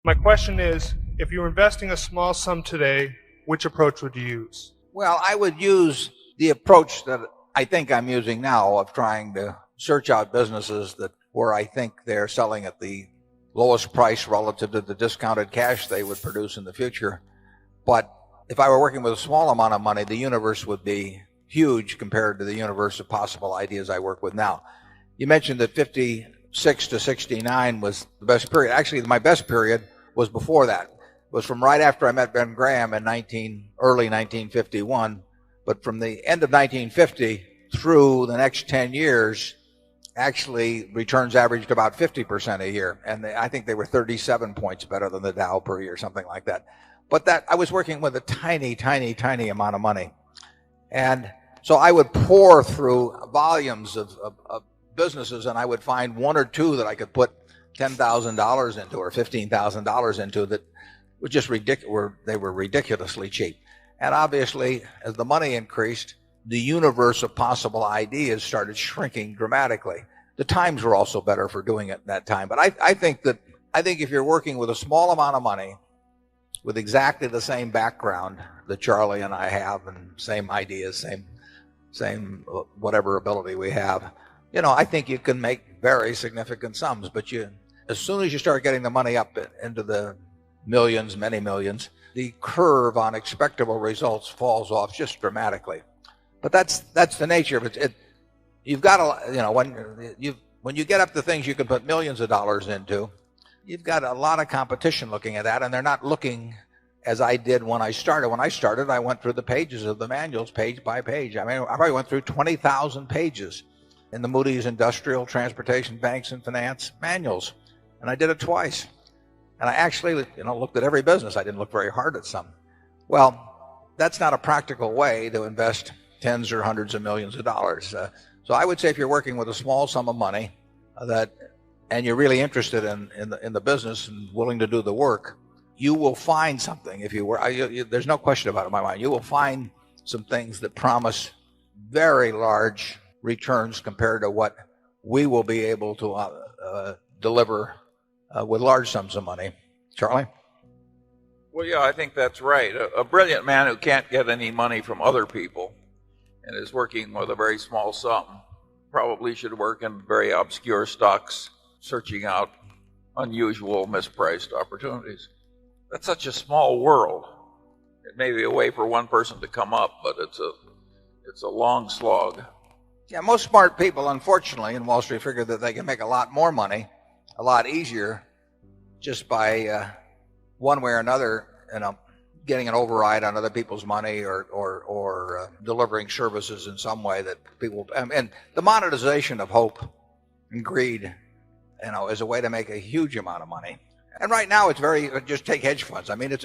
My question is, if you were investing a small sum today, which approach would you use? Well, I would use the approach that I think I'm using now of trying to search out businesses where I think they're selling at the lowest price relative to the discounted cash they would produce in the future. But if I were working with a small amount of money, the universe would be huge compared to the universe of possible ideas I work with now. You mentioned that 56 to 69 was the best period. Actually, my best period was before that. It was from right after I met Ben Graham in early 1951. But from the end of 1950 through the next 10 years, actually returns averaged about 50% a year. And I think they were 37 points better than the Dow per year, something like that. But I was working with a tiny, tiny, tiny amount of money. And so I would pour through volumes of businesses, and I would find one or two that I could put $10,000 into or $15,000 into that were just ridiculous. They were ridiculously cheap. And obviously, as the money increased, the universe of possible ideas started shrinking dramatically. The times were also better for doing it at that time. But I think if you're working with a small amount of money, with exactly the same background that Charlie and I have, and same ideas, same whatever ability we have, I think you can make very significant sums. But as soon as you start getting the money up into the millions, many millions, the curve on expectable results falls off just dramatically. But that's the nature of it. You've got to, when you get up to things you can put millions of dollars into, you've got a lot of competition looking at that, and they're not looking as I did when I started. When I started, I went through the pages of the manuals page by page. I mean, I probably went through 20,000 pages in the Moody's Industrial, Transportation, Banks, and Finance manuals. And I did it twice. And I actually, looked at every business. I didn't look very hard at some. Well, that's not a practical way to invest tens or hundreds of millions of dollars. So I would say if you're working with a small sum of money and you're really interested in the business and willing to do the work, you will find something. There's no question about it in my mind. You will find some things that promise very large returns compared to what we will be able to deliver with large sums of money. Charlie? Well, yeah, I think that's right. A brilliant man who can't get any money from other people and is working with a very small sum probably should work in very obscure stocks, searching out unusual, mispriced opportunities. That's such a small world. It may be a way for one person to come up, but it's a long slog. Yeah, most smart people, unfortunately, in Wall Street figure that they can make a lot more money, a lot easier, just by one way or another, getting an override on other people's money or delivering services in some way that people. And the monetization of hope and greed, is a way to make a huge amount of money. And right now, it's just take hedge funds. I mean,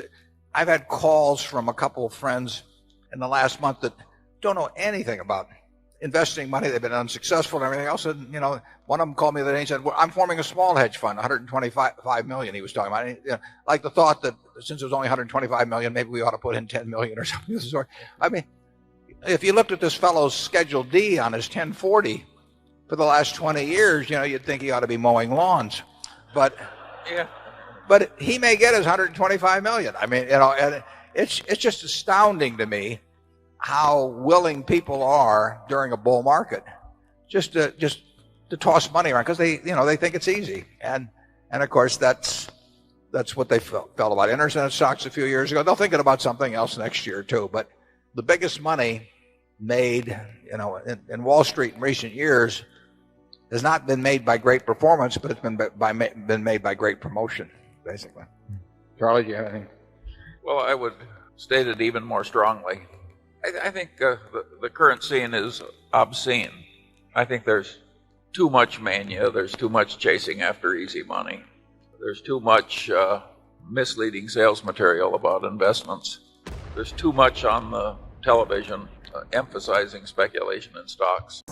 I've had calls from a couple of friends in the last month that don't know anything about investing money. They've been unsuccessful and everything else. And, one of them called me the other day and said, well, I'm forming a small hedge fund, 125 million he was talking about. Like the thought that since it was only 125 million, maybe we ought to put in 10 million or something of the sort. I mean, if you looked at this fellow's Schedule D on his 1040 for the last 20 years, you'd think he ought to be mowing lawns. But he may get his 125 million. I mean, and it's just astounding to me how willing people are during a bull market just to toss money around because they think it's easy. And of course that's what they felt about internet stocks a few years ago. They'll think about something else next year too. But the biggest money made, in Wall Street in recent years has not been made by great performance, but it's been made by great promotion, basically. Charlie, do you have anything? Well, I would state it even more strongly. I think the current scene is obscene. I think there's too much mania. There's too much chasing after easy money. There's too much misleading sales material about investments. There's too much on the television emphasizing speculation in stocks.